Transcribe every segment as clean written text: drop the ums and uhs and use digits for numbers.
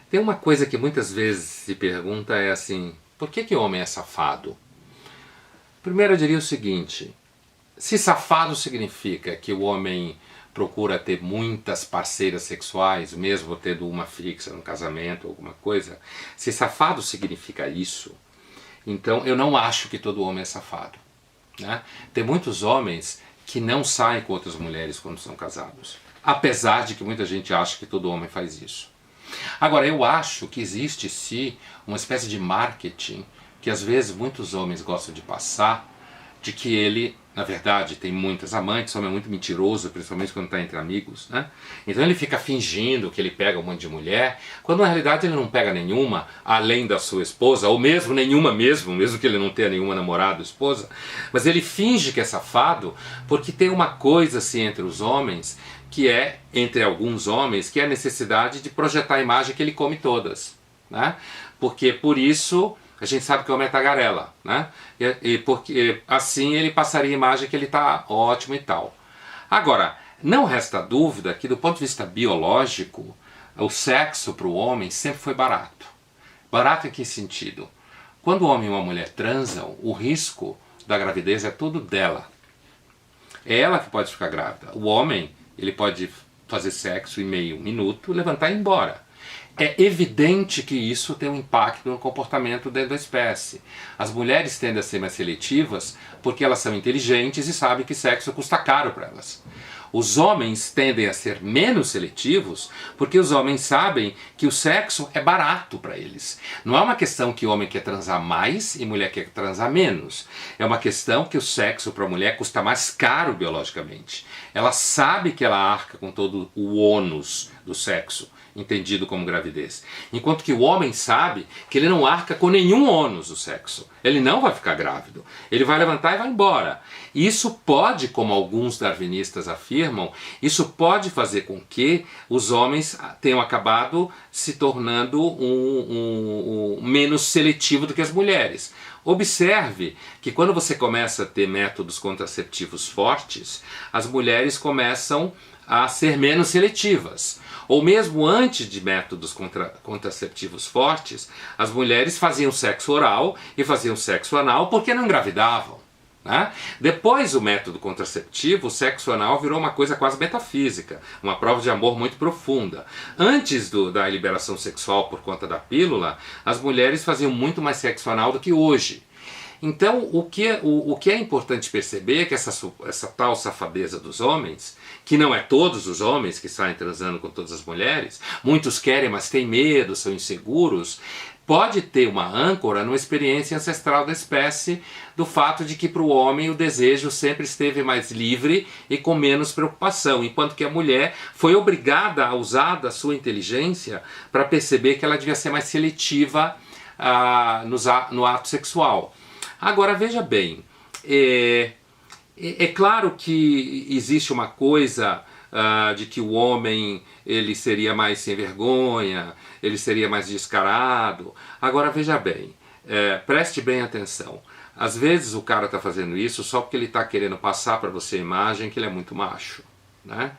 Tem uma coisa que muitas vezes se pergunta é assim, por que homem é safado? Primeiro eu diria o seguinte, se safado significa que o homem procura ter muitas parceiras sexuais, mesmo tendo uma fixa no casamento, alguma coisa, se safado significa isso, então eu não acho que todo homem é safado, né? Tem muitos homens que não saem com outras mulheres quando são casados, apesar de que muita gente acha que todo homem faz isso. Agora, eu acho que existe sim uma espécie de marketing que às vezes muitos homens gostam de passar, de que ele, na verdade, tem muitas amantes, homem é muito mentiroso, principalmente quando está entre amigos, né? Então ele fica fingindo que ele pega um monte de mulher, quando na realidade ele não pega nenhuma, além da sua esposa, ou mesmo nenhuma mesmo que ele não tenha nenhuma namorada ou esposa, mas ele finge que é safado, porque tem uma coisa assim entre os homens, que é, entre alguns homens, que é a necessidade de projetar a imagem que ele come todas, né? Porque por isso a gente sabe que o homem é tagarela, né? E porque assim ele passaria a imagem que ele está ótimo e tal. Agora, não resta dúvida que do ponto de vista biológico, o sexo para o homem sempre foi barato. Barato em que sentido? Quando o homem e uma mulher transam, o risco da gravidez é tudo dela. É ela que pode ficar grávida. O homem, ele pode fazer sexo em meio minuto, levantar e ir embora. É evidente que isso tem um impacto no comportamento dentro da espécie. As mulheres tendem a ser mais seletivas porque elas são inteligentes e sabem que sexo custa caro para elas. Os homens tendem a ser menos seletivos porque os homens sabem que o sexo é barato para eles. Não é uma questão que o homem quer transar mais e mulher quer transar menos. É uma questão que o sexo para a mulher custa mais caro biologicamente. Ela sabe que ela arca com todo o ônus do sexo, entendido como gravidez. Enquanto que o homem sabe que ele não arca com nenhum ônus do sexo. Ele não vai ficar grávido. Ele vai levantar e vai embora. Isso pode, como alguns darwinistas afirmam, isso pode fazer com que os homens tenham acabado se tornando menos seletivo do que as mulheres. Observe que quando você começa a ter métodos contraceptivos fortes, as mulheres começam a ser menos seletivas. Ou mesmo antes de métodos contraceptivos fortes, as mulheres faziam sexo oral e faziam sexo anal porque não engravidavam, né? Depois do método contraceptivo, o sexo anal virou uma coisa quase metafísica, uma prova de amor muito profunda. Antes da liberação sexual por conta da pílula, as mulheres faziam muito mais sexo anal do que hoje. Então, o que é importante perceber é que essa tal safadeza dos homens, que não é todos os homens que saem transando com todas as mulheres, muitos querem, mas têm medo, são inseguros, pode ter uma âncora numa experiência ancestral da espécie, do fato de que para o homem o desejo sempre esteve mais livre e com menos preocupação, enquanto que a mulher foi obrigada a usar da sua inteligência para perceber que ela devia ser mais seletiva no ato sexual. Agora veja bem, é claro que existe uma coisa de que o homem ele seria mais sem vergonha, ele seria mais descarado. Agora veja bem, preste bem atenção. Às vezes o cara está fazendo isso só porque ele está querendo passar para você a imagem que ele é muito macho, né?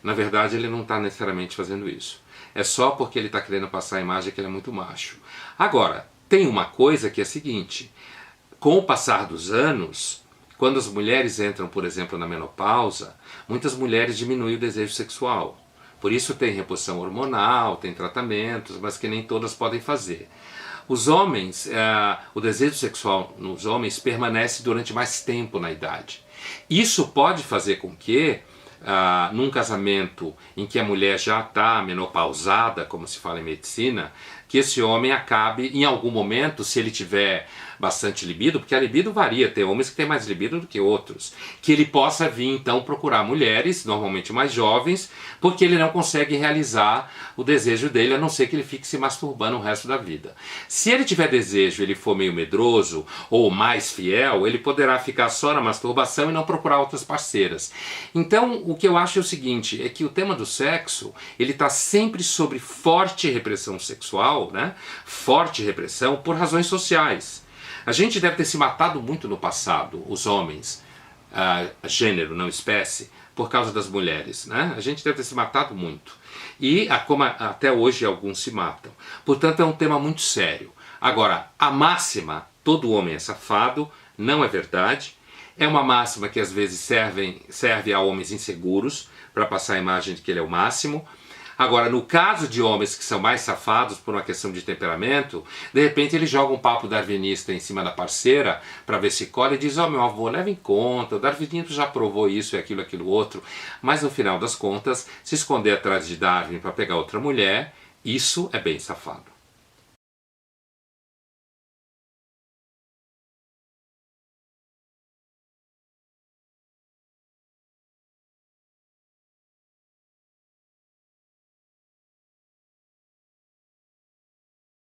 Na verdade ele não está necessariamente fazendo isso. É só porque ele está querendo passar a imagem que ele é muito macho. Agora, tem uma coisa que é a seguinte: com o passar dos anos, quando as mulheres entram, por exemplo, na menopausa, muitas mulheres diminuem o desejo sexual. Por isso tem reposição hormonal, tem tratamentos, mas que nem todas podem fazer. Os homens, o desejo sexual nos homens permanece durante mais tempo na idade. Isso pode fazer com que, num casamento em que a mulher já está menopausada, como se fala em medicina, que esse homem acabe, em algum momento, se ele tiver bastante libido, porque a libido varia, tem homens que têm mais libido do que outros, que ele possa vir então procurar mulheres, normalmente mais jovens, porque ele não consegue realizar o desejo dele, a não ser que ele fique se masturbando o resto da vida. Se ele tiver desejo, ele for meio medroso ou mais fiel, ele poderá ficar só na masturbação e não procurar outras parceiras. Então, o que eu acho é o seguinte, é que o tema do sexo, ele está sempre sobre forte repressão sexual, né? Forte repressão por razões sociais. A gente deve ter se matado muito no passado, os homens, gênero, não espécie, por causa das mulheres, né? A gente deve ter se matado muito. E como até hoje alguns se matam. Portanto, é um tema muito sério. Agora, a máxima, todo homem é safado, não é verdade. É uma máxima que às vezes serve a homens inseguros, para passar a imagem de que ele é o máximo. Agora, no caso de homens que são mais safados por uma questão de temperamento, de repente ele joga um papo darwinista em cima da parceira para ver se colhe e diz: ó, meu avô, leva em conta, o darwinismo já provou isso e aquilo outro. Mas no final das contas, se esconder atrás de Darwin para pegar outra mulher, isso é bem safado.